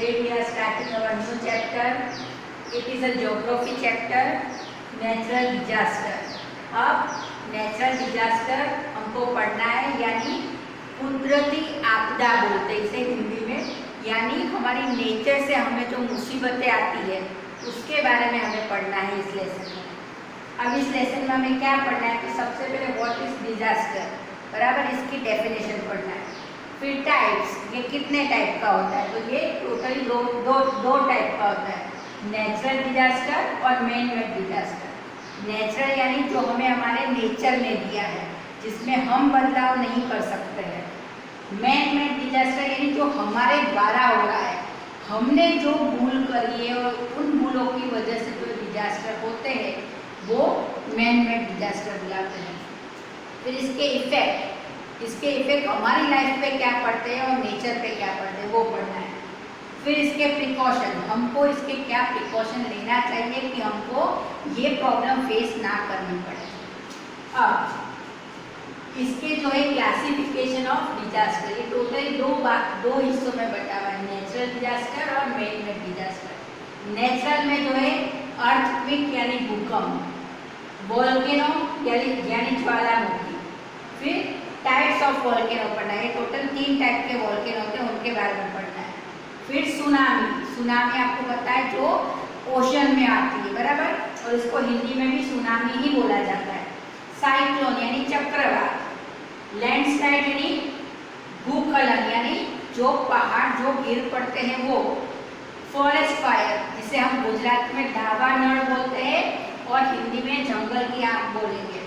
Today we are starting our new chapter. It is a geography chapter, natural disaster. अब natural disaster हमको पढ़ना है, यानी कुदरती आपदा बोलते हैं इसे हिंदी में, यानी हमारी नेचर से हमें जो मुसीबतें आती है उसके बारे में हमें पढ़ना है इस लेसन में। अब इस लेसन में हमें क्या पढ़ना है कि सबसे पहले व्हाट इज डिजास्टर, बराबर इसकी डेफिनेशन पढ़ना है। फिर टाइप्स, ये कितने टाइप का होता है, तो ये टोटली दो टाइप का होता है, नेचुरल डिजास्टर और मैन मेड डिजास्टर। नेचुरल यानी जो हमें हमारे नेचर में दिया है, जिसमें हम बदलाव नहीं कर सकते हैं। मैन मेड डिजास्टर यानी जो हमारे द्वारा हो रहा है, हमने जो भूल करी है और उन भूलों की वजह से जो डिजास्टर होते हैं वो मैन मेड डिजास्टर बुलाते हैं। फिर इसके इफेक्ट हमारी लाइफ पे क्या पड़ते हैं और नेचर पे क्या पड़ते हैं वो पढ़ना है। फिर इसके प्रिकॉशन, हमको इसके क्या प्रिकॉशन लेना चाहिए कि हमको ये प्रॉब्लम फेस ना करनी पड़े। अब इसके जो है क्लासिफिकेशन ऑफ डिजास्टर, ये टोटली दो हिस्सों में बटा हुआ है, नेचुरल डिजास्टर और मैन मेड डिजास्टर। नेचुरल में जो है अर्थक्वेक यानी भूकंप, वोल्केनो यानी ज्वालामुखी। फिर टाइप्स ऑफ वोल्केनो पढ़ना है, टोटल 3 टाइप के वोल्केनो होते हैं, उनके बारे में पढ़ना है। फिर सुनामी आपको पता है जो ओशन में आती है, बराबर, और इसको हिंदी में भी सुनामी ही बोला जाता है। साइक्लोन यानी चक्रवात, लैंडस्लाइड यानी भूस्खलन यानी जो पहाड़ जो गिर पड़ते हैं वो। फॉरेस्ट फायर जिसे हम गुजरात में दावानળ बोलते हैं और हिंदी में जंगल की आग बोलेंगे।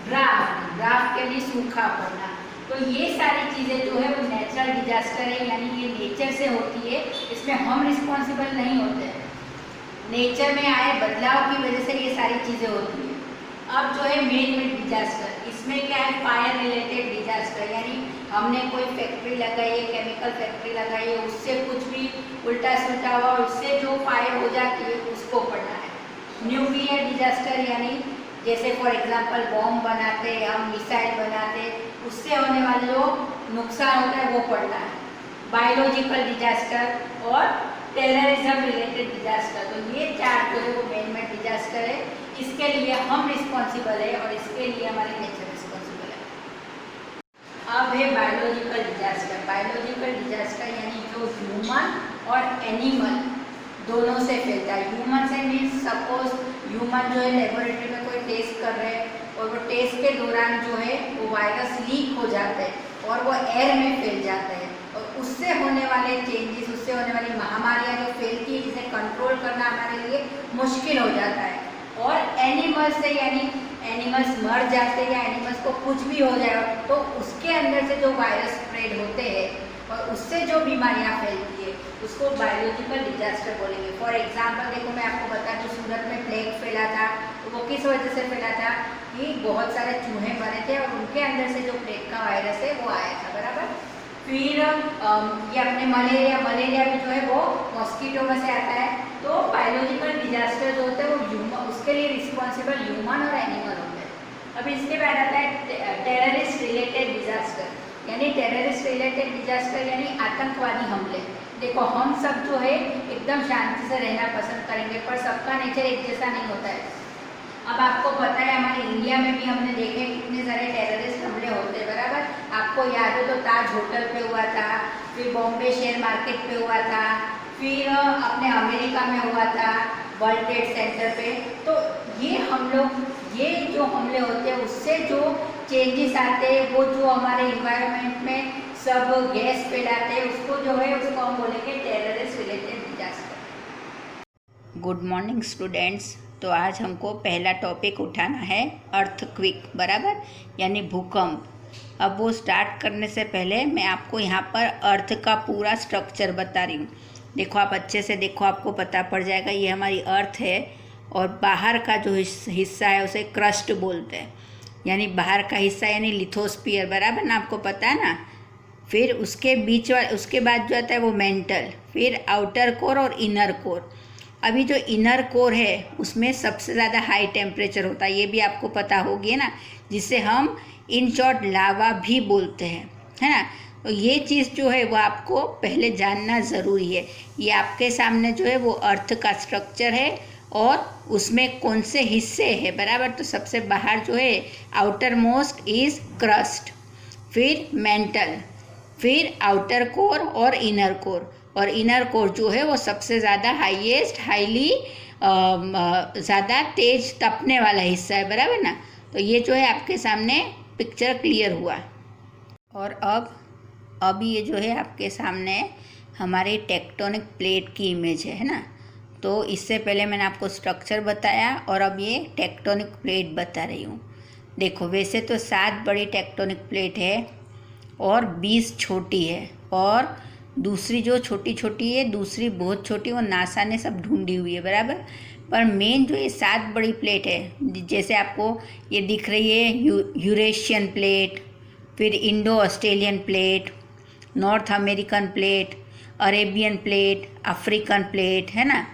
ड्राफ्ट यानी सूखा पड़ना। तो ये सारी चीज़ें जो है वो नेचुरल डिजास्टर है, यानी ये नेचर से होती है, इसमें हम रिस्पॉन्सिबल नहीं होते हैं। नेचर में आए बदलाव की वजह से ये सारी चीज़ें होती है। अब जो है मैन मेड डिजास्टर, इसमें क्या है, फायर रिलेटेड डिजास्टर, यानी हमने कोई फैक्ट्री लगाई है, केमिकल फैक्ट्री लगाई है, उससे कुछ भी उल्टा सुल्टा हुआ, उससे जो फायर हो जाती है उसको पढ़ना है। न्यूक्लियर डिजास्टर यानी जैसे फॉर एग्जांपल बॉम्ब बनाते हैं, हम मिसाइल बनाते हैं, उससे होने वाले जो नुकसान होता है वो पढ़ना है। बायोलॉजिकल डिजास्टर और टेररिज्म रिलेटेड डिजास्टर, तो ये 4 जो है वो मैन मेड डिजास्टर है। इसके लिए हम रिस्पॉन्सिबल है और इसके लिए हमारी नेचर रिस्पॉन्सिबल है। अब है बायोलॉजिकल डिजास्टर। बायोलॉजिकल डिजास्टर यानी जो ह्यूमन और एनिमल दोनों से फैलता है। ह्यूमन से मीन्स सपोज ह्यूमन जो है लेबोरेटरी में कोई टेस्ट कर रहे हैं और वो टेस्ट के दौरान जो है वो वायरस लीक हो जाता है और वो एयर में फैल जाता है, और उससे होने वाले चेंजेस, उससे होने वाली महामारियाँ जो फैलती है, जिसे कंट्रोल करना हमारे लिए मुश्किल हो जाता है। और एनिमल्स से यानी एनिमल्स मर जाते हैं या एनिमल्स को कुछ भी हो जाए तो उसके अंदर से जो वायरस स्प्रेड होते हैं और उससे जो बीमारियाँ फैलती है उसको बायोलॉजिकल डिजास्टर बोलेंगे। फॉर एग्जांपल देखो, मैं आपको बता दूँ, सूरत में प्लेग फैला था, तो वो किस वजह से फैला था कि बहुत सारे चूहे मरे थे और उनके अंदर से जो प्लेग का वायरस है वो आया था, बराबर। फिर ये अपने मलेरिया भी जो है वो मॉस्किटो में से आता है। तो बायोलॉजिकल डिजास्टर जो होते हैं वो उसके लिए रिस्पॉन्सिबल ह्यूमन और एनिमल होते हैं। अब इसके बाद आता है टेररिस्ट रिलेटेड डिजास्टर, यानी टेररिस्ट रिलेटेड डिजास्टर यानी आतंकवादी हमले। देखो, हम सब जो है एकदम शांति से रहना पसंद करेंगे, पर सबका नेचर एक जैसा नहीं होता है। अब आपको पता है हमारे इंडिया में भी हमने देखे कितने सारे टेररिस्ट हमले होते हैं, बराबर। आपको याद हो तो ताज होटल पे हुआ था, फिर बॉम्बे शेयर मार्केट पे हुआ था, फिर अपने अमेरिका में हुआ था वर्ल्ड ट्रेड सेंटर पे। तो ये जो हमले होते हैं उससे जो चेंजेस आते हैं, वो जो हमारे इन्वायरमेंट में सब गैस फैलाते हैं, उसको जो है उसको हम बोलेंगे terrorist related disaster. Good morning students. तो आज हमको पहला टॉपिक उठाना है अर्थक्वेक, बराबर, यानी भूकंप। अब वो स्टार्ट करने से पहले मैं आपको यहाँ पर अर्थ का पूरा स्ट्रक्चर बता रही हूँ। देखो, आप अच्छे से देखो, आपको पता पड़ जाएगा। ये हमारी अर्थ है और बाहर का जो हिस्सा है उसे क्रस्ट बोलते हैं, यानी बाहर का हिस्सा यानी लिथोस्फीयर, बराबर ना, आपको पता है ना। फिर उसके बाद जो आता है वो मेंटल, फिर आउटर कोर और इनर कोर। अभी जो इनर कोर है उसमें सबसे ज़्यादा हाई टेम्परेचर होता है, ये भी आपको पता होगी ना, जिसे हम इन शॉर्ट लावा भी बोलते हैं, है ना। तो ये चीज़ जो है वो आपको पहले जानना ज़रूरी है। ये आपके सामने जो है वो अर्थ का स्ट्रक्चर है और उसमें कौन से हिस्से हैं, बराबर। तो सबसे बाहर जो है आउटर मोस्ट इज़ क्रस्ट, फिर मेंटल, फिर आउटर कोर और इनर कोर। और इनर कोर जो है वो सबसे ज़्यादा हाईली ज़्यादा तेज तपने वाला हिस्सा है, बराबर ना। तो ये जो है आपके सामने पिक्चर क्लियर हुआ। और अब ये जो है आपके सामने हमारी टेक्टोनिक प्लेट की इमेज है ना। तो इससे पहले मैंने आपको स्ट्रक्चर बताया और अब ये टेक्टोनिक प्लेट बता रही हूँ। देखो, वैसे तो 7 बड़ी टेक्टोनिक प्लेट है और 20 छोटी है, और दूसरी जो छोटी छोटी है, दूसरी बहुत छोटी, वो नासा ने सब ढूंढी हुई है, बराबर। पर मेन जो ये 7 बड़ी प्लेट है, जैसे आपको ये दिख रही है, यूरेशियन प्लेट, फिर Indo Australian plate, north American plate, Arabian plate, African plate, है ना,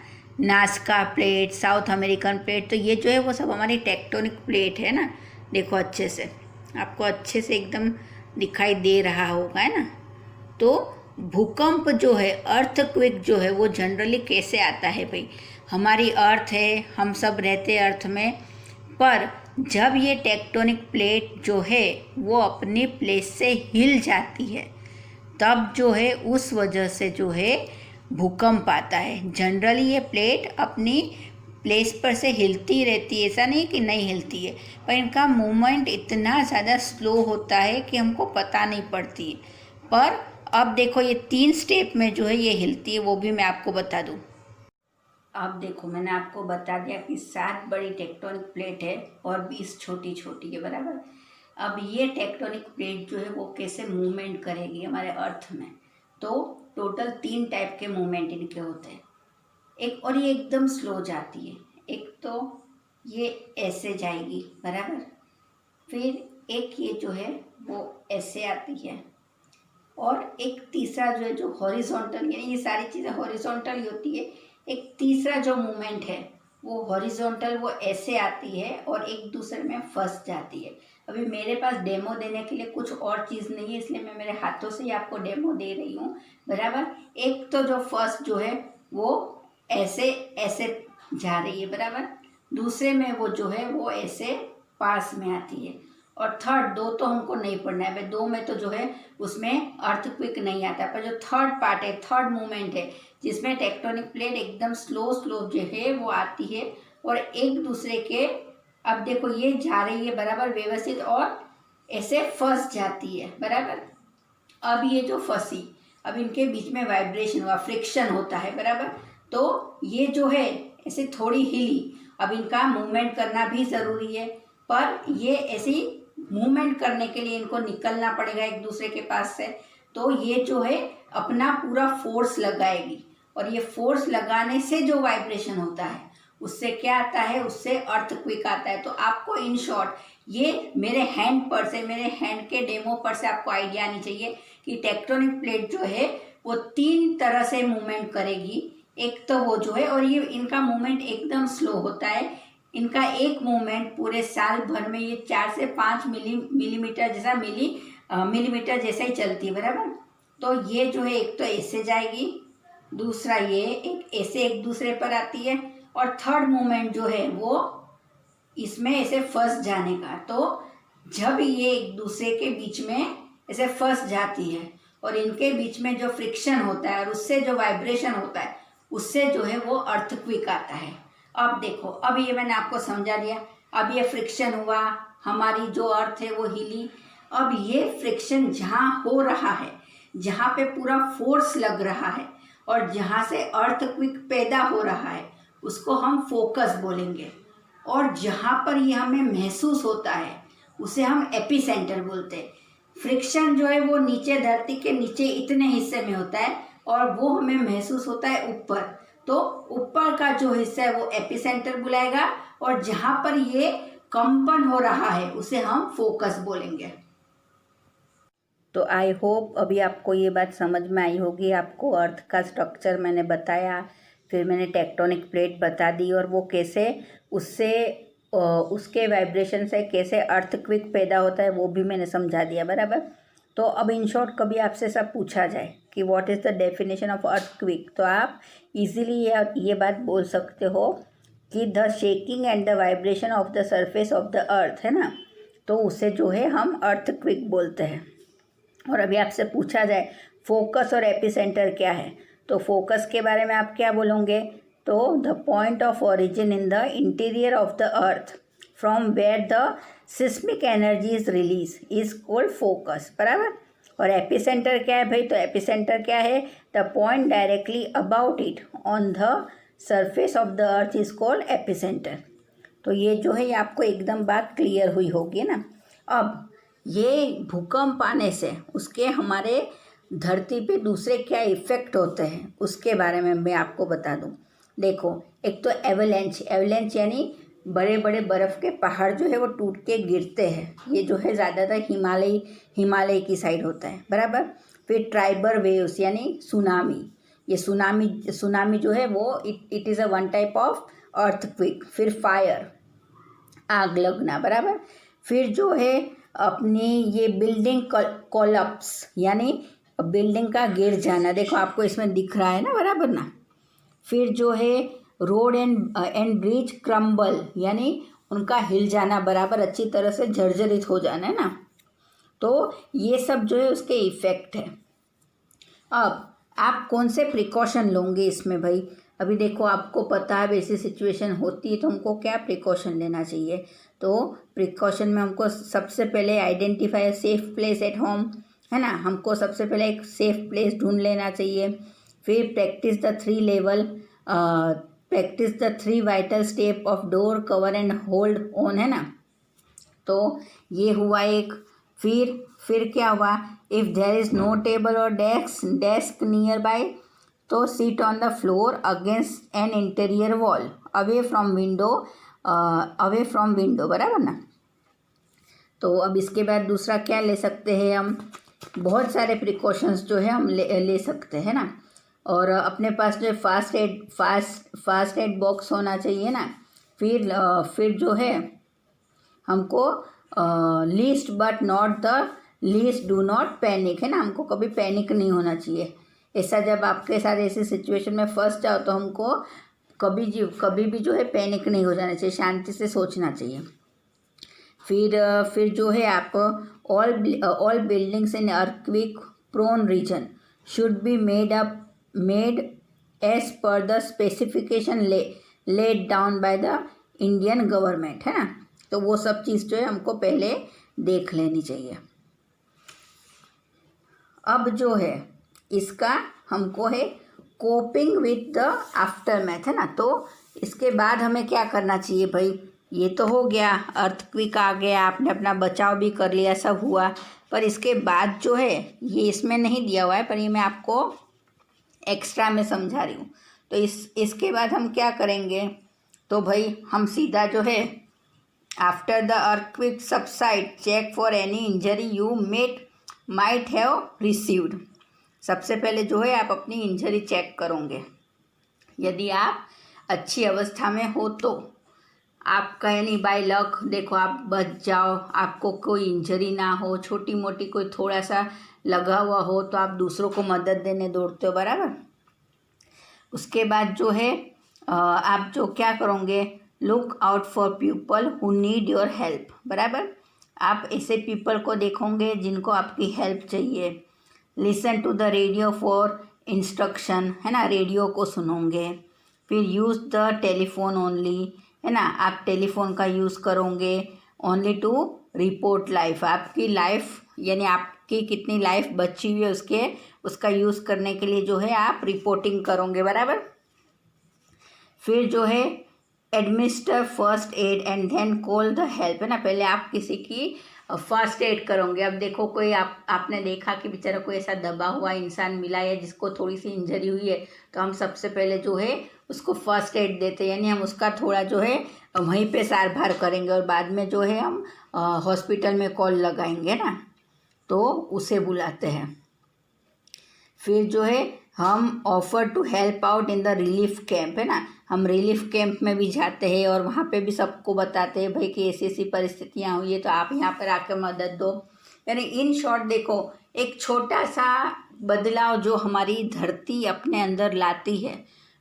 Nazca plate, south American plate. तो ये जो है वो सब हमारी टेक्टोनिक प्लेट है ना। देखो अच्छे से, आपको अच्छे से एकदम दिखाई दे रहा होगा, है ना। तो भूकंप जो है, अर्थक्वेक जो है, वो जनरली कैसे आता है भाई। हमारी अर्थ है, हम सब रहते हैं अर्थ में, पर जब ये टेक्टोनिक प्लेट जो है वो अपनी प्लेस से हिल जाती है, तब जो है उस वजह से जो है भूकंप आता है। जनरली ये प्लेट अपनी प्लेस पर से हिलती रहती है, ऐसा नहीं कि नहीं हिलती है, पर इनका मूवमेंट इतना ज़्यादा स्लो होता है कि हमको पता नहीं पड़ती है। पर अब देखो, ये 3 स्टेप में जो है ये हिलती है, वो भी मैं आपको बता दूँ। अब देखो, मैंने आपको बता दिया कि 7 बड़ी टेक्टोनिक प्लेट है और 20 छोटी छोटी है, बराबर। अब ये टेक्टोनिक प्लेट जो है वो कैसे मूवमेंट करेगी हमारे अर्थ में। तो टोटल 3 टाइप के मूवमेंट इनके होते हैं। एक, और ये एकदम स्लो जाती है। एक तो ये ऐसे जाएगी, बराबर। फिर एक ये जो है वो ऐसे आती है, और एक तीसरा जो है जो हॉरिजॉन्टल, यानी ये सारी चीज़ें हॉरिजॉन्टल ही होती है। एक तीसरा जो मूवमेंट है वो हॉरिजॉन्टल, वो ऐसे आती है और एक दूसरे में फंस जाती है। अभी मेरे पास डेमो देने के लिए कुछ और चीज़ नहीं है, इसलिए मैं मेरे हाथों से ही आपको डेमो दे रही हूँ, बराबर। एक तो जो फर्स्ट जो है वो ऐसे ऐसे जा रही है, बराबर। दूसरे में वो जो है वो ऐसे पास में आती है। और थर्ड, 2 तो हमको नहीं पढ़ना है भाई, 2 में तो जो है उसमें अर्थक्वेक नहीं आता, पर जो थर्ड पार्ट है, थर्ड मूवमेंट है, जिसमें टेक्टोनिक प्लेट एकदम स्लो जो है वो आती है और एक दूसरे के, अब देखो ये जा रही है, बराबर, व्यवस्थित, और ऐसे फंस जाती है, बराबर। अब ये जो फंसी, अब इनके बीच में वाइब्रेशन हुआ, फ्रिक्शन होता है, बराबर। तो ये जो है ऐसे थोड़ी हिली। अब इनका मूवमेंट करना भी ज़रूरी है, पर ये ऐसी मूवमेंट करने के लिए इनको निकलना पड़ेगा एक दूसरे के पास से। तो ये जो है अपना पूरा फोर्स लगाएगी, और ये फोर्स लगाने से जो वाइब्रेशन होता है उससे क्या आता है, उससे अर्थक्वेक आता है। तो आपको इन शॉर्ट ये मेरे हैंड पर से, मेरे हैंड के डेमो पर से आपको आइडिया आनी चाहिए कि टेक्टोनिक प्लेट जो है वो 3 तरह से मूवमेंट करेगी। एक तो वो जो है, और ये इनका मूवमेंट एकदम स्लो होता है। इनका एक मूवमेंट पूरे साल भर में ये 4 से 5 मिलीमीटर जैसा मिलीमीटर जैसा ही चलती है, बराबर। तो ये जो है एक तो ऐसे जाएगी, दूसरा ये एक ऐसे एक दूसरे पर आती है, और थर्ड मूवमेंट जो है वो इसमें ऐसे फंस जाने का। तो जब ये एक दूसरे के बीच में ऐसे फंस जाती है और इनके बीच में जो फ्रिक्शन होता है और उससे जो वाइब्रेशन होता है, उससे जो है वो अर्थक्वेक आता है। अब देखो, अब ये मैंने आपको समझा दिया। अब ये फ्रिक्शन हुआ, हमारी जो अर्थ है वो हिली। अब ये फ्रिक्शन जहाँ हो रहा है, जहाँ पे पूरा फोर्स लग रहा है और जहाँ से अर्थक्वेक पैदा हो रहा है, उसको हम फोकस बोलेंगे। और जहाँ पर ये हमें महसूस होता है उसे हम एपिसेंटर बोलते हैं। फ्रिक्शन जो है वो नीचे, धरती के नीचे इतने हिस्से में होता है, और वो हमें महसूस होता है ऊपर। तो ऊपर का जो हिस्सा है वो एपिसेंटर बुलाएगा, और जहाँ पर ये कंपन हो रहा है उसे हम फोकस बोलेंगे। तो आई होप अभी आपको ये बात समझ में आई होगी। आपको अर्थ का स्ट्रक्चर मैंने बताया, फिर मैंने टेक्टोनिक प्लेट बता दी, और वो कैसे उससे उसके वाइब्रेशन से कैसे अर्थक्वेक पैदा होता है वो भी मैंने समझा दिया, बराबर। तो अब इन शॉर्ट कभी आपसे सब पूछा जाए कि what is the definition of earthquake, तो आप इजीली ये बात बोल सकते हो कि the shaking and the vibration of the surface of the अर्थ, है ना, तो उसे जो है हम अर्थक्वेक बोलते हैं। और अभी आपसे पूछा जाए फोकस और एपिसेंटर क्या है, तो फोकस के बारे में आप क्या बोलोगे, तो the point of origin in the interior of the earth from where the seismic energy is release is called focus, बराबर। और एपिसेंटर क्या है भाई, तो एपिसेंटर क्या है, the point directly about it on the surface of the earth is called epicentre. तो ये जो है ये आपको एकदम बात क्लियर हुई होगी ना। अब ये भूकंप आने से उसके हमारे धरती पे दूसरे क्या इफ़ेक्ट होते हैं उसके बारे में मैं आपको बता दूं। देखो, एक तो एवलेंच यानी बड़े बड़े बर्फ़ के पहाड़ जो है वो टूट के गिरते हैं, ये जो है ज़्यादातर हिमालय की साइड होता है, बराबर। फिर ट्राइबर वेव्स यानी सुनामी, ये सुनामी जो है वो it is a one type of earthquake. फिर फायर, आग लगना, बराबर। फिर जो है अपनी ये बिल्डिंग कोलैप्स यानी बिल्डिंग का गिर जाना, देखो आपको इसमें दिख रहा है ना, बराबर ना। फिर जो है रोड एंड ब्रिज क्रम्बल यानी उनका हिल जाना, बराबर अच्छी तरह से जर्जरित हो जाना, है ना। तो ये सब जो है उसके इफ़ेक्ट है। अब आप कौन से प्रिकॉशन लोगे इसमें भाई, अभी देखो आपको पता है वैसी सिचुएशन होती है तो हमको क्या प्रिकॉशन लेना चाहिए, तो प्रिकॉशन में हमको सबसे पहले identify a safe place at home, है ना, हमको सबसे पहले एक सेफ प्लेस ढूंढ लेना चाहिए। फिर practice the three vital step of drop cover and hold on, है ना, तो ये हुआ एक। फिर क्या हुआ, if there is no table और डेस्क नियर बाय, तो sit on the floor against an interior wall away from window, बराबर ना। तो अब इसके बाद दूसरा क्या ले सकते हैं हम, बहुत सारे प्रिकॉशंस जो है हम ले सकते हैं ना। और अपने पास जो फास्ट एड बॉक्स होना चाहिए ना। फिर जो है हमको least but not the least do not panic, है ना, हमको कभी पैनिक नहीं होना चाहिए। ऐसा जब आपके साथ ऐसी सिचुएशन में फंस जाओ तो हमको कभी भी जो है पैनिक नहीं हो जाना चाहिए, शांति से सोचना चाहिए। फिर जो है आप all buildings in earthquake prone region should be made as per the specification laid down by the Indian government, है ना। तो वो सब चीज़ जो है हमको पहले देख लेनी चाहिए। अब जो है इसका हमको है कोपिंग विथ द आफ्टरमैथ, है ना। तो इसके बाद हमें क्या करना चाहिए भाई, ये तो हो गया, अर्थक्वेक आ गया, आपने अपना बचाव भी कर लिया, सब हुआ, पर इसके बाद जो है ये इसमें नहीं दिया हुआ है, पर ये मैं आपको एक्स्ट्रा में समझा रही हूँ। तो इसके बाद हम क्या करेंगे, तो भाई हम सीधा जो है after the earthquake subside check for any injury you might have received. सबसे पहले जो है आप अपनी इंजरी चेक करोगे, यदि आप अच्छी अवस्था में हो तो आपका यानी बाय लक देखो आप बच जाओ, आपको कोई इंजरी ना हो, छोटी मोटी कोई थोड़ा सा लगा हुआ हो तो आप दूसरों को मदद देने दौड़ते हो, बराबर। उसके बाद जो है आप जो क्या करोगे, look out for people who need your help, बराबर। आप ऐसे पीपल को देखोगे जिनको आपकी हेल्प चाहिए। Listen to the radio for instruction, है ना, रेडियो को सुनोगे। फिर यूज़ द टेलीफोन ओनली, है ना, आप टेलीफोन का यूज़ करोगे। ओनली टू रिपोर्ट लाइफ, आपकी लाइफ यानी आपकी कितनी लाइफ बची हुई है उसका यूज़ करने के लिए जो है आप रिपोर्टिंग करोगे, बराबर। फिर जो है administer first aid and then call the help, है ना, पहले आप किसी की फर्स्ट एड करोगे। अब देखो कोई आपने देखा कि बेचारा कोई ऐसा दबा हुआ इंसान मिला है जिसको थोड़ी सी इंजरी हुई है, तो हम सबसे पहले जो है उसको फर्स्ट एड देते हैं, यानी हम उसका थोड़ा जो है वहीं पे सार भार करेंगे और बाद में जो है हम हॉस्पिटल में कॉल लगाएंगे ना, तो उसे बुलाते हैं। फिर जो है हम offer to help out in the relief camp, है ना, हम रिलीफ कैंप में भी जाते हैं और वहाँ पे भी सबको बताते हैं भाई कि ऐसी ऐसी परिस्थितियाँ हुई है तो आप यहाँ पर आकर मदद दो। यानी इन शॉर्ट देखो एक छोटा सा बदलाव जो हमारी धरती अपने अंदर लाती है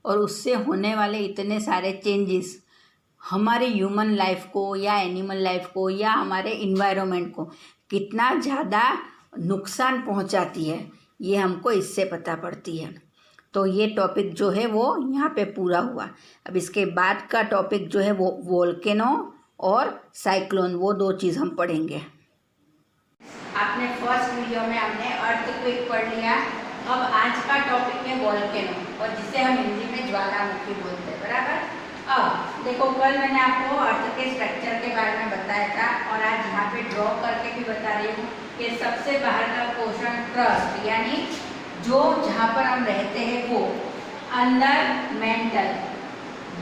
और उससे होने वाले इतने सारे चेंजेस हमारे ह्यूमन लाइफ को या एनिमल लाइफ को या हमारे इन्वायरमेंट को कितना ज़्यादा नुकसान पहुंचाती है, ये हमको इससे पता पड़ती है। तो ये टॉपिक जो है वो यहाँ पे पूरा हुआ। अब इसके बाद का टॉपिक जो है वो वोल्केनो और साइक्लोन, वो दो चीज़ हम पढ़ेंगे। आपने फर्स्ट वीडियो में हमने अर्थक्वेक पढ़ लिया। अब आज का टॉपिक है वोल्केनो, और जिसे हम हिंदी में ज्वालामुखी बोलते हैं, बराबर। अब देखो, कल मैंने आपको अर्थ के स्ट्रक्चर के बारे में बताया था, और आज यहाँ पे ड्रॉ करके भी बता रही हूँ कि सबसे बाहर का पोर्शन क्रस्ट, यानी जो जहाँ पर हम रहते हैं वो, अंदर मेंटल,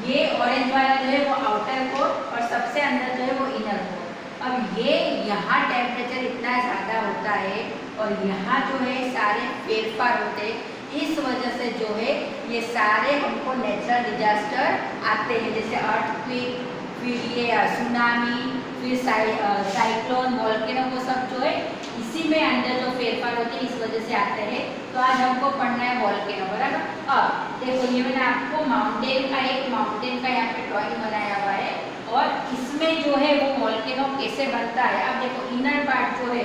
ये ऑरेंज वाला जो है वो आउटर कोर, और सबसे अंदर जो है वो इनर कोर। अब ये यहाँ टेम्परेचर इतना ज़्यादा होता है और यहाँ जो है सारे फेरफार होते हैं, इस वजह से जो है ये सारे हमको नेचुरल डिजास्टर आते हैं, जैसे अर्थक्वेक, फिर ये सुनामी, फिर साइक्लोन, वोल्केनो, वो सब जो है इसी में अंदर जो फेरफार होते हैं इस वजह से आते हैं। तो आज हमको पढ़ना है वोल्केनो, बराबर। अब देखो, ये मैंने आपको माउंटेन का यहाँ पे ड्राइंग बनाया हुआ है, और इसमें जो है वो वोल्केनो कैसे बनता है। अब देखो, इनर पार्ट जो है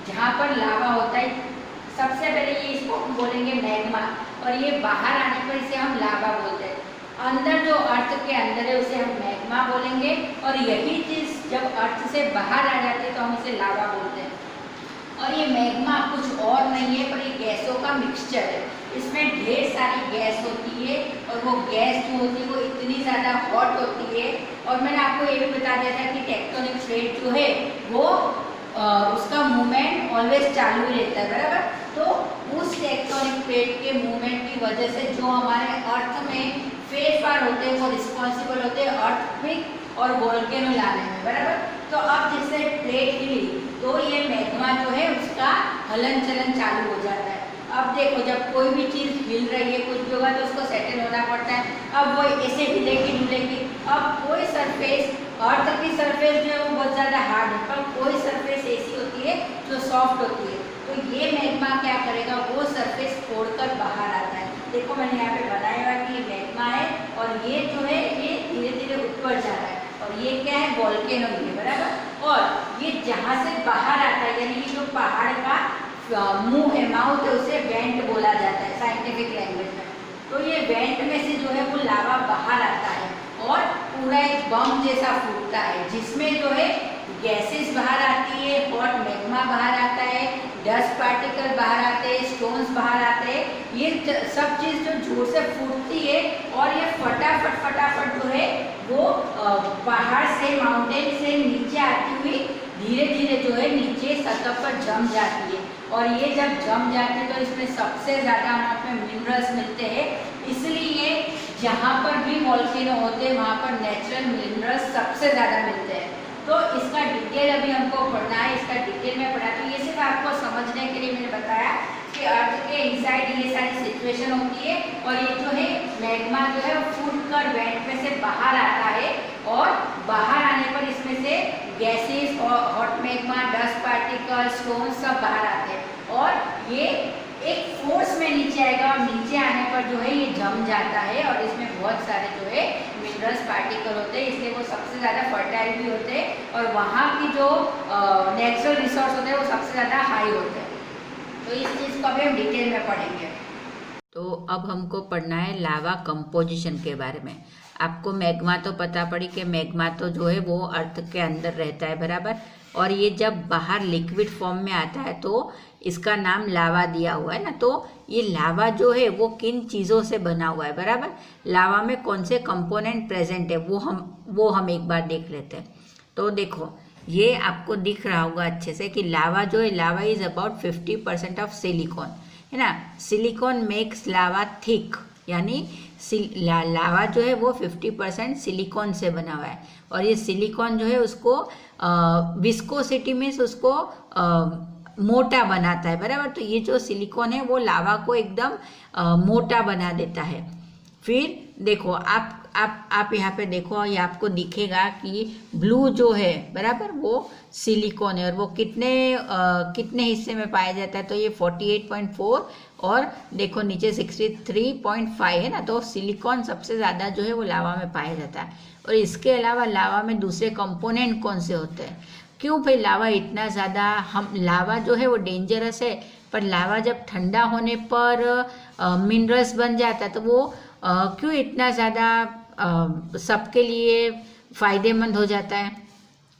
जहाँ पर लावा होता है, सबसे पहले ये इसको हम बोलेंगे मैग्मा, और ये बाहर आने पर इसे हम लावा बोलते हैं। अंदर जो अर्थ के अंदर है उसे हम मैग्मा बोलेंगे, और यही चीज़ जब अर्थ से बाहर आ जाती है तो हम इसे लावा बोलते हैं। और ये मैग्मा कुछ और नहीं है, पर ये गैसों का मिक्सचर है। इसमें ढेर सारी गैस होती है, और वो गैस जो होती है वो इतनी ज़्यादा हॉट होती है। और मैंने आपको ये भी बता दिया था कि टेक्टोनिक प्लेट जो है वो उसका मूवमेंट ऑलवेज चालू रहता है, बराबर। तो उस टेक्टोनिक प्लेट के मूवमेंट की वजह से जो हमारे अर्थ में फेरफार होते हैं वो रिस्पॉन्सिबल होते हैं अर्थक्वेक और वोल्केनो लाने में, बराबर। तो अब जैसे प्लेट हिली तो ये मैग्मा जो है उसका हलन चलन चालू हो जाता है। अब देखो, जब कोई भी चीज़ हिल रही है, कुछ भी होगा तो उसको सेटल होना पड़ता है। अब वो ऐसे हिलेगी डुलेगी। अब कोई सरफेस, अर्थ की सरफेस जो है वो बहुत ज़्यादा हार्ड है, पर कोई सरफेस ऐसी होती है जो सॉफ्ट होती है। तो ये मैग्मा क्या करेगा, वो सरफेस फोड़कर बाहर आता है। देखो, मैंने यहाँ पे बनाया हुआ कि ये मैग्मा है, और ये जो है ये धीरे धीरे ऊपर जा रहा है, और ये क्या है, वोल्केनो है, बराबर। और ये जहाँ से बाहर आता है, यानी कि जो पहाड़ का मुंह है, माउथ है, उसे वेंट बोला जाता है साइंटिफिक लैंग्वेज में। तो ये वेंट में से जो है वो लावा बाहर आता है और पूरा एक बम जैसा फूटता है, जिसमें जो है गैसेस बाहर आती है, हॉट मैग्मा बाहर आता है, डस्ट पार्टिकल बाहर आते हैं, स्टोन्स बाहर आते हैं। ये सब चीज़ जो जोर से फूटती है, और ये फटाफट जो है वो पहाड़ से, माउंटेन से नीचे आती हुई धीरे धीरे जो है नीचे सतह पर जम जाती है। और ये जब जम जाती है तो इसमें सबसे ज़्यादा हमें मिनरल्स मिलते हैं, इसलिए जहाँ पर भी वोल्केनो होते हैं वहाँ पर नेचुरल मिनरल्स सबसे ज़्यादा मिलते हैं। तो इसका डिटेल अभी हमको पढ़ना है, इसका डिटेल में पढ़ा। तो ये सिर्फ आपको समझने के लिए मैंने बताया कि अर्थ के इनसाइड ये सारी सिचुएशन होती है, और ये जो है मैग्मा जो है वो फूट कर वेंट में से बाहर आता है, और बाहर आने पर इसमें से गैसेस और hot magma, dust particle, stone सब बाहर आते हैं, और ये एक फोर्स में नीचे आएगा, और नीचे आने पर जो है ये जम जाता है, और इसमें बहुत सारे जो है मिनरल्स पार्टिकल होते हैं, इसलिए वो सबसे ज़्यादा फर्टाइल भी होते हैं, और वहाँ की जो नेचुरल रिसोर्स होते हैं वो सबसे ज़्यादा हाई होते हैं। तो इस चीज़ को अभी हम डिटेल में पढ़ेंगे। तो अब हमको पढ़ना है लावा कंपोजिशन के बारे में। आपको मैग्मा तो पता पड़ी कि मैग्मा तो जो है वो अर्थ के अंदर रहता है, बराबर। और ये जब बाहर लिक्विड फॉर्म में आता है तो इसका नाम लावा दिया हुआ है ना। तो ये लावा जो है वो किन चीज़ों से बना हुआ है, बराबर। लावा में कौन से कंपोनेंट प्रेजेंट है वो हम एक बार देख लेते हैं। तो देखो, ये आपको दिख रहा होगा अच्छे से कि लावा जो है, लावा इज़ अबाउट 50% ऑफ सिलिकॉन, है ना। सिलिकॉन मेक्स लावा थिक, यानी लावा जो है वो 50% सिलिकॉन से बना हुआ है, और ये सिलिकॉन जो है उसको विस्कोसिटी मीन्स उसको मोटा बनाता है, बराबर। तो ये जो सिलिकॉन है वो लावा को एकदम मोटा बना देता है। फिर देखो, आप आप यहाँ पे देखो, ये आपको दिखेगा कि ब्लू जो है बराबर वो सिलिकॉन है, और वो कितने हिस्से में पाया जाता है, तो ये 48.4 और देखो नीचे 63.5 है ना, तो सिलिकॉन सबसे ज़्यादा जो है वो लावा में पाया जाता है। और इसके अलावा लावा में दूसरे कंपोनेंट कौन से होते हैं? क्यों भाई लावा इतना ज़्यादा, हम लावा जो है वो डेंजरस है, पर लावा जब ठंडा होने पर मिनरल्स बन जाता है, तो वो क्यों इतना ज़्यादा सबके लिए फ़ायदेमंद हो जाता है?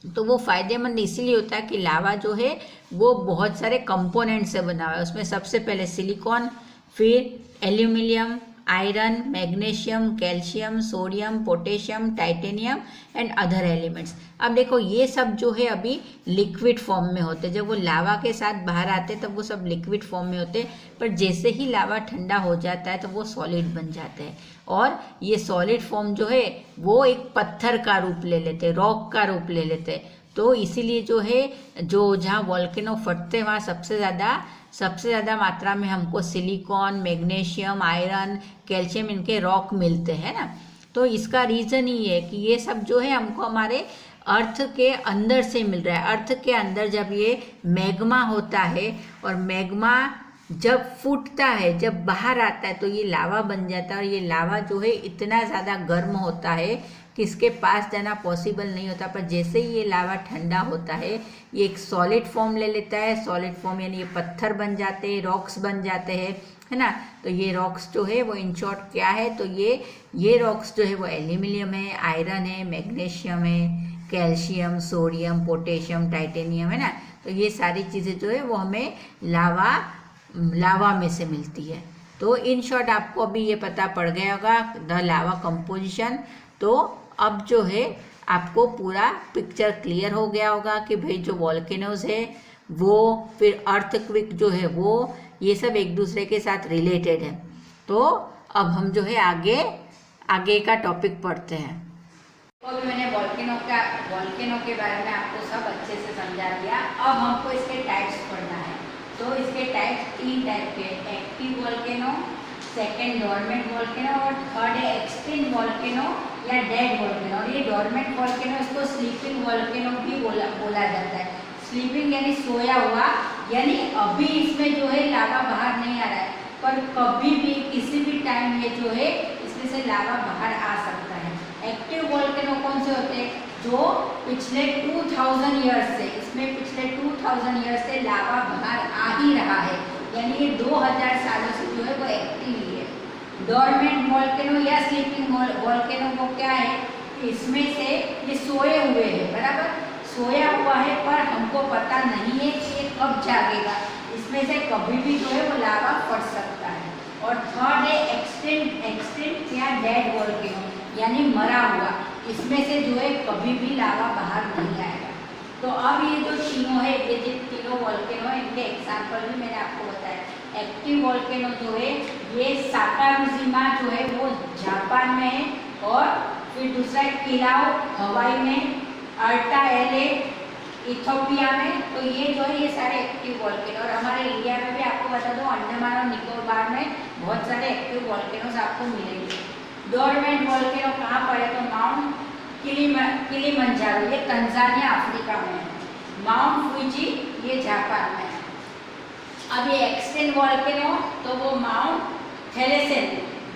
तो वो फ़ायदेमंद इसीलिए होता है कि लावा जो है वो बहुत सारे कंपोनेंट से बना हुआ है। उसमें सबसे पहले सिलिकॉन, फिर aluminium, iron, magnesium, calcium, sodium, potassium, titanium and other elements. अब देखो ये सब जो है अभी लिक्विड फॉर्म में होते हैं, जब वो लावा के साथ बाहर आते हैं तब वो सब लिक्विड फॉर्म में होते हैं, पर जैसे ही लावा ठंडा हो जाता है तो वो सॉलिड बन जाते हैं, और ये सॉलिड फॉर्म जो है वो एक पत्थर का रूप ले लेते हैं, रॉक का रूप ले लेते हैं। तो इसीलिए जो है जो जहाँ वॉल्केनो फटते हैं वहाँ सबसे ज़्यादा मात्रा में हमको सिलिकॉन, मैग्नीशियम, आयरन, कैल्शियम इनके रॉक मिलते हैं ना। तो इसका रीज़न ही है कि ये सब जो है हमको हमारे अर्थ के अंदर से मिल रहा है। अर्थ के अंदर जब ये मैग्मा होता है और मैग्मा जब फूटता है, जब बाहर आता है तो ये लावा बन जाता है, और ये लावा जो है इतना ज़्यादा गर्म होता है कि इसके पास जाना पॉसिबल नहीं होता। पर जैसे ही ये लावा ठंडा होता है ये एक सॉलिड फॉर्म ले लेता है। सॉलिड फॉर्म यानी ये पत्थर बन जाते हैं, रॉक्स बन जाते हैं, है ना। तो ये रॉक्स जो है वो इन शॉर्ट क्या है, तो ये रॉक्स जो है वो एल्यूमिनियम है, आयरन है, मैग्नीशियम है, कैल्शियम, सोडियम, पोटेशियम, टाइटेनियम, है ना। तो ये सारी चीज़ें जो है वो हमें लावा में से मिलती है। तो इन शॉर्ट आपको अभी ये पता पड़ गया होगा द लावा कंपोजिशन। तो अब जो है आपको पूरा पिक्चर क्लियर हो गया होगा कि भाई जो वॉल्केनोज है वो, फिर अर्थक्वेक जो है वो, ये सब एक दूसरे के साथ रिलेटेड है। तो अब हम जो है आगे का टॉपिक पढ़ते हैं। तो अभी मैंने वॉल्केनो के बारे में आपको सब अच्छे से समझा दिया। अब हमको इसके टाइप्स पढ़ना है। तो इसके टाइप्स 3 टाइप के, active volcano, second dormant volcano और थर्ड है एक्सटिंक्ट वॉल्केनो या डेड वॉल्केनो। और ये डोरमेंट वॉल्केनो, इसको स्लीपिंग वॉल्केनो भी बोला जाता है। स्लीपिंग यानी सोया हुआ, यानी अभी इसमें जो है लावा बाहर नहीं आ रहा है, पर कभी भी किसी भी टाइम ये जो है इसमें से लावा बाहर आ सकता है। एक्टिव वॉल्केनो कौन से होते हैं? जो पिछले 2000 ईयर्स से, इसमें पिछले 2000 ईयर्स से लावा बाहर आ ही रहा है, यानी ये 2000 सालों से जो है वो एक्टिव ही है। डोरमेंट वॉल्केनो या स्लीपिंग वॉल्केनो को क्या है, इसमें से ये सोए हुए हैं, बराबर सोया हुआ है, पर हमको पता नहीं है कि ये कब जागेगा। इसमें से कभी भी जो है वो लावा फट सकता है। और थर्ड है एक्सटिंक्ट या डेड वॉल्केनो, यानी मरा हुआ, इसमें से जो है कभी भी लावा बाहर नहीं आएगा। तो अब ये जो तीनों है, ये जो तीनों वॉल्केनो है, इनके एग्जाम्पल भी मैंने आपको बताया। एक्टिव वॉल्केनो जो है ये साकारुजिमा जो है वो जापान में है, और फिर दूसरा किलाउ हवाई में, अल्टा एले इथोपिया में। तो ये जो है ये सारे एक्टिव वॉल्केनो। और हमारे इंडिया में भी आपको बता दो, अंडमान और निकोबार में बहुत सारे एक्टिव वॉल्केनोज आपको मिलेंगे। डोरमेंट वॉल्केनो कहाँ पर है, तो माउंट किलिमंजारो, ये तंजानिया अफ्रीका में है। माउंट फुजी ये जापान में है। अब ये एक्सटिंक्ट वॉल्केनो, तो वो माउंट हेलेसन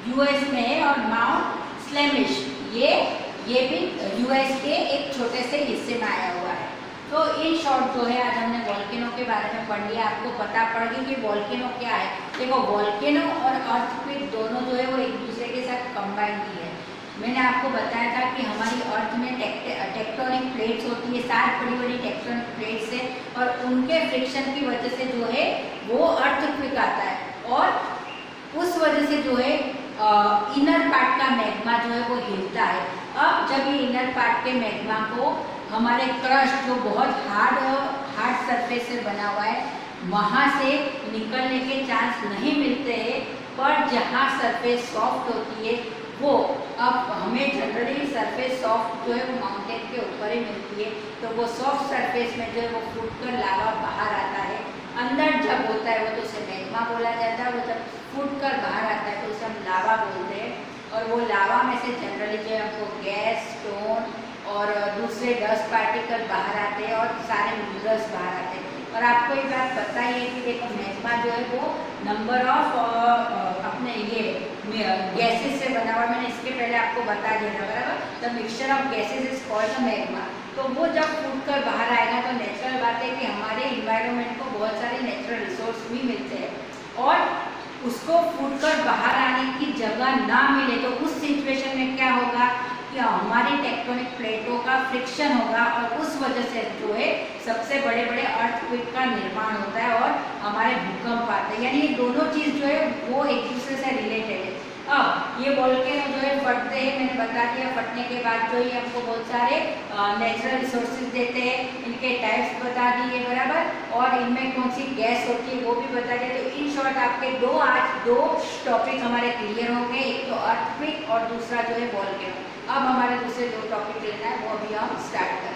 यूएस में है, और माउंट स्लेमिश ये भी यूएस के एक छोटे से हिस्से में आया हुआ है। तो इन शॉर्ट जो है आज हमने वॉल्केनो के बारे में पढ़ लिया। आपको पता पड़ गई कि वॉल्केनो क्या है। देखो वॉल्केनो और अर्थक्वेक दोनों जो है वो एक दूसरे के साथ कंबाइंड ही है। मैंने आपको बताया था कि हमारी अर्थ में टेक्टोनिक प्लेट्स होती है, 7 बड़ी बड़ी टेक्टोनिक प्लेट्स है, और उनके फ्रिक्शन की वजह से जो है वो अर्थक्वेक आता है, और उस वजह से जो है इनर पार्ट का मैग्मा जो है वो हिलता है। अब जब ये इनर पार्ट के मैग्मा को हमारे क्रस्ट जो बहुत हार्ड सरफेस से बना हुआ है वहाँ से निकलने के चांस नहीं मिलते हैं, पर जहाँ सरफेस सॉफ्ट होती है वो, अब हमें जनरली सरफेस सॉफ्ट जो है वो माउंटेन के ऊपर ही मिलती है, तो वो सॉफ्ट सरफेस में जो है वो फूटकर लावा बाहर आता है। अंदर जब होता है वो तो उसे मैग्मा बोला जाता है, वो जब फूटकर बाहर आता है तो उसे हम लावा बोलते हैं। और वो वो लावा में से जनरली जो है हमको गैस, स्टोन और दूसरे डस्ट पार्टिकल बाहर आते हैं और सारे मिनरल्स बाहर आते हैं। और आपको ये बात पता ही है कि देखो मैग्मा जो है वो नंबर ऑफ अपने ये गैसेस से बना हुआ। मैंने इसके पहले आपको बता दिया था बराबर। The mixture of gases is called the magma. तो वो जब फूट कर बाहर आएगा तो नेचुरल बात है कि हमारे इन्वायरमेंट को बहुत सारे नेचुरल रिसोर्स भी मिलते हैं और उसको फूट कर बाहर आने की जगह ना मिले तो उस सिचुएशन में क्या होगा कि हमारी टेक्टोनिक प्लेटों का फ्रिक्शन होगा और उस वजह से जो है सबसे बड़े बड़े अर्थक्वेक का निर्माण होता है और हमारे भूकंप आते हैं। यानी ये दोनों चीज़ जो है वो एक दूसरे से रिलेटेड है। अब ये वोल्केनो जो है फटते हैं, मैंने बता दिया। फटने के बाद जो ये हमको बहुत सारे नेचुरल रिसोर्सेज देते हैं, इनके टाइप्स बता दिए बराबर, और इनमें कौन सी गैस होती है वो भी बता दिया। तो इन शॉर्ट आपके आज दो टॉपिक हमारे क्लियर हो गए, एक तो अर्थक्वेक और दूसरा जो है वोल्केनो। अब हमारे दूसरे दो टॉपिक लेना है वो अभी हम स्टार्ट करें।